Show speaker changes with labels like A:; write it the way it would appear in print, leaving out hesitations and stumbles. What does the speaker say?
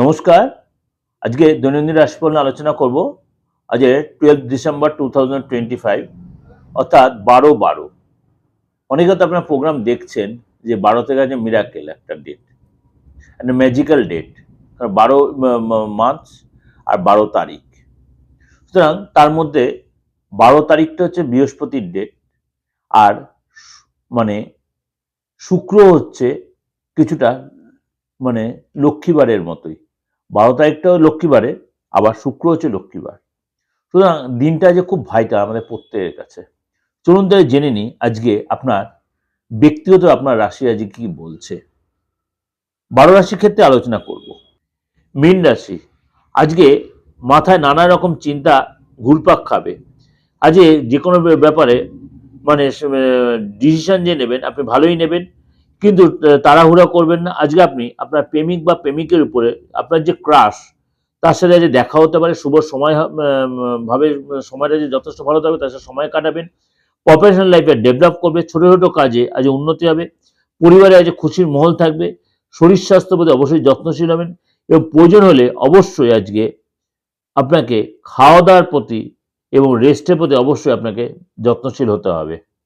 A: নমস্কার। আজকে দৈনন্দিন রাশিফল নিয়ে আলোচনা করব। আজ 12 ডিসেম্বর 2025 অর্থাৎ 12/12। অনেকে তো আপনার প্রোগ্রাম দেখছেন যে 12 থেকে আছে মিরাকেল একটা ডেট, একটা ম্যাজিক্যাল ডেট। কারণ 12 মার্চ আর 12 তারিখ। সুতরাং তার মধ্যে 12 তারিখটা হচ্ছে বৃহস্পতির ডেট, আর মানে শুক্র হচ্ছে কিছুটা মানে লক্ষ্মীবারের মতোই। 12 তারিখটাও লক্ষ্মীবারে, আবার শুক্র হচ্ছে লক্ষ্মীবার। সুতরাং দিনটা যে খুব ভাইটাল আমাদের প্রত্যেকের কাছে। চলুন তাই জেনে নিই আজকে আপনার ব্যক্তিগত আপনার রাশি আজকে কি বলছে। 12 রাশির ক্ষেত্রে আলোচনা করব। মীন রাশি, আজকে মাথায় নানা রকম চিন্তা ঘুরপাক খাবে। আজকে যে কোনো ব্যাপারে মানে ডিসিশন যে নেবেন আপনি ভালোই নেবেন, কিন্তু তাড়াহুড়া করবেন না। আজকে আপনি আপনার প্রেমিক বা প্রেমিকের উপরে আপনার যে ক্রাশ, তার সাথে যে দেখা হতে পারে, শুভ সময় ভাবে সময়টা যে যথেষ্ট ভালো থাকবে তার সাথে সময় কাটাবেন। প্রফেশনাল লাইফে ডেভেলপ করবে, ছোট ছোট কাজে আজ উন্নতি হবে। পরিবারে আজ খুশির মহল থাকবে। শরীর স্বাস্থ্য প্রতি অবশ্যই যত্নশীল হবেন, এবং প্রয়োজন হলে অবশ্যই আজকে আপনাকে খাওয়া দাওয়ার প্রতি এবং রেস্টের প্রতি অবশ্যই আপনাকে যত্নশীল হতে হবে।